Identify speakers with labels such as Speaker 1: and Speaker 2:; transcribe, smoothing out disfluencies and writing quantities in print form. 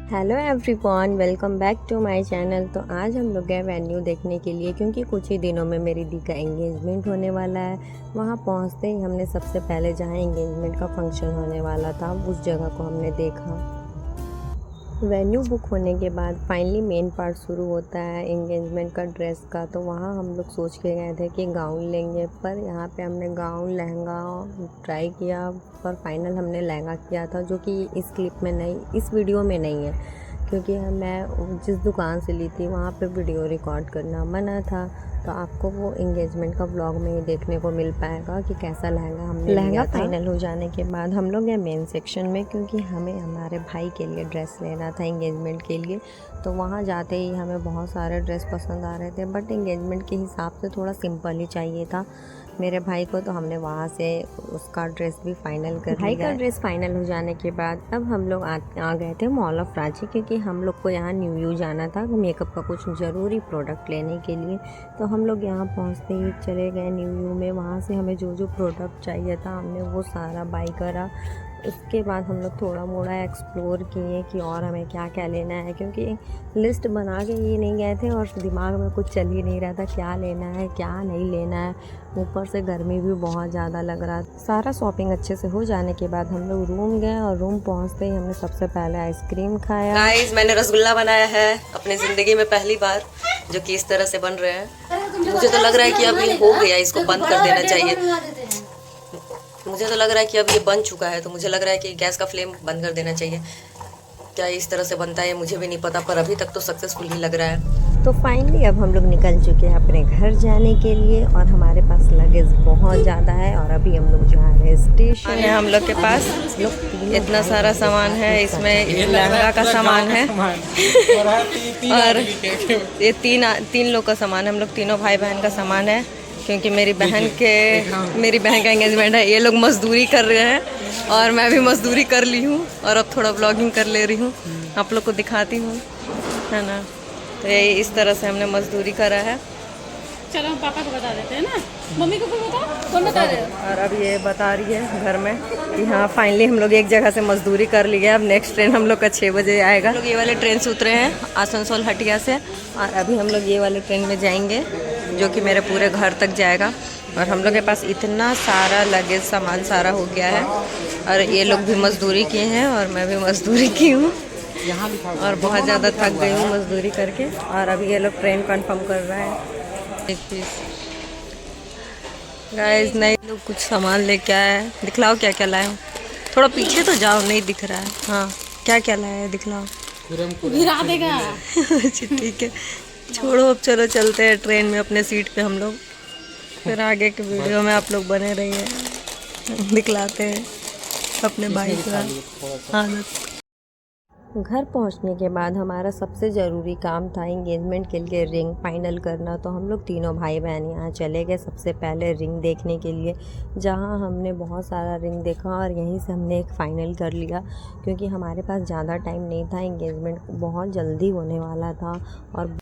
Speaker 1: Hello everyone, welcome back to my channel. तो आज हम लोग गए वेन्यू देखने के लिए, क्योंकि कुछ ही दिनों में मेरी दी का एंगेजमेंट होने वाला है। वहाँ पहुँचते ही हमने सबसे पहले जहाँ एंगेजमेंट का फंक्शन होने वाला था उस जगह को हमने देखा। वेन्यू बुक होने के बाद फाइनली मेन पार्ट शुरू होता है एंगेजमेंट का, ड्रेस का। तो वहाँ हम लोग सोच के गए थे कि गाउन लेंगे, पर यहाँ पे हमने गाउन लहंगा ट्राई किया, पर फाइनल हमने लहंगा किया था, जो कि इस क्लिप में नहीं, इस वीडियो में नहीं है, क्योंकि मैं जिस दुकान से ली थी वहाँ पे वीडियो रिकॉर्ड करना मना था। तो आपको वो एंगेजमेंट का व्लॉग में ही देखने को मिल पाएगा कि कैसा लहंगा हमने लिया था। फाइनल हो जाने के बाद हम लोग गए मेन सेक्शन में, क्योंकि हमें हमारे भाई के लिए ड्रेस लेना था एंगेजमेंट के लिए। तो वहाँ जाते ही हमें बहुत सारे ड्रेस पसंद आ रहे थे, बट एंगेजमेंट के हिसाब से थोड़ा सिंपल ही चाहिए था मेरे भाई को। तो हमने वहाँ से उसका ड्रेस भी फाइनल कर लिया। भाई का ड्रेस फाइनल हो जाने के बाद अब हम लोग आ गए थे मॉल ऑफ रांची, क्योंकि हम लोग को यहाँ न्यू यू जाना था मेकअप का कुछ ज़रूरी प्रोडक्ट लेने के लिए। तो हम लोग यहाँ पहुँचते ही चले गए न्यू यू में। वहाँ से हमें जो जो प्रोडक्ट चाहिए था हमने वो सारा बाई करा। उसके बाद हम लोग थोड़ा मोड़ा एक्सप्लोर किए कि और हमें क्या क्या लेना है, क्योंकि लिस्ट बना के ये नहीं गए थे और दिमाग में कुछ चल ही नहीं रहा था क्या लेना है क्या नहीं लेना है। ऊपर से गर्मी भी बहुत ज़्यादा लग रहा था। सारा शॉपिंग अच्छे से हो जाने के बाद हम लोग रूम गए, और रूम पहुँचते ही हमने सबसे पहले आइसक्रीम खाया।
Speaker 2: गाइस, मैंने रसगुल्ला बनाया है अपनी ज़िंदगी में पहली बार, जो कि इस तरह से बन रहे हैं। मुझे तो लग रहा है कि अब ये हो गया, इसको बंद कर देना चाहिए। मुझे तो लग रहा है कि अब ये बन चुका है, तो मुझे लग रहा है कि गैस का फ्लेम बंद कर देना चाहिए। क्या इस तरह से बनता है मुझे भी नहीं पता, पर अभी तक तो सक्सेसफुल ही लग रहा है।
Speaker 1: तो फाइनली अब हम लोग निकल चुके हैं अपने घर जाने के लिए, और हमारे पास लगेज बहुत ज़्यादा है। और अभी हम लोग जा रहे हैं स्टेशन।
Speaker 2: हम लोग के पास इतना सारा सामान है, इसमें लहंगा का सामान है और ये तीन लोग का सामान है। हम लोग तीनों भाई बहन का सामान है, क्योंकि मेरी बहन का एंगेजमेंट है। ये लोग मजदूरी कर रहे हैं और मैं भी मजदूरी कर ली हूँ, और अब थोड़ा ब्लॉगिंग कर ले रही हूँ, आप लोग को दिखाती हूँ, है ना। तो ये इस तरह से हमने मजदूरी करा है।
Speaker 3: चलो हम पापा को बता देते हैं ना, मम्मी को बताओ, कौन बता रहे हो?
Speaker 2: और अब ये बता रही है घर में कि हाँ फाइनली हम लोग एक जगह से मजदूरी कर ली है। अब नेक्स्ट ट्रेन हम लोग का 6 बजे आएगा। हम लोग ये वाले ट्रेन से उतरे हैं आसनसोल हटिया से, और अभी हम लोग ये वाले ट्रेन में जाएंगे, जो कि मेरे पूरे घर तक जाएगा। और हम लोग के पास इतना सारा लगेज सामान सारा हो गया है, और ये लोग भी मजदूरी किए हैं और मैं भी मजदूरी की हूँ, और बहुत ज़्यादा थक गई हूँ मजदूरी करके। और अभी ये लोग ट्रेन कंफर्म कर रहा है। गाइस, नहीं लोग कुछ सामान लेके आए हैं, दिखलाओ क्या क्या लाए हो। थोड़ा पीछे तो जाओ, नहीं दिख रहा है। हाँ, क्या क्या लाया है दिखलाओ।
Speaker 3: गिरा देगा।
Speaker 2: अच्छा ठीक है, छोड़ो, अब चलो चलते हैं ट्रेन में अपने सीट पे हम लोग। फिर आगे के वीडियो में आप लोग बने रहिए, दिखलाते हैं अपने भाई का आदत।
Speaker 1: घर पहुंचने के बाद हमारा सबसे ज़रूरी काम था एंगेजमेंट के लिए रिंग फाइनल करना। तो हम लोग तीनों भाई बहन यहाँ चले गए सबसे पहले रिंग देखने के लिए, जहाँ हमने बहुत सारा रिंग देखा, और यहीं से हमने एक फ़ाइनल कर लिया, क्योंकि हमारे पास ज़्यादा टाइम नहीं था। एंगेजमेंट बहुत जल्दी होने वाला था और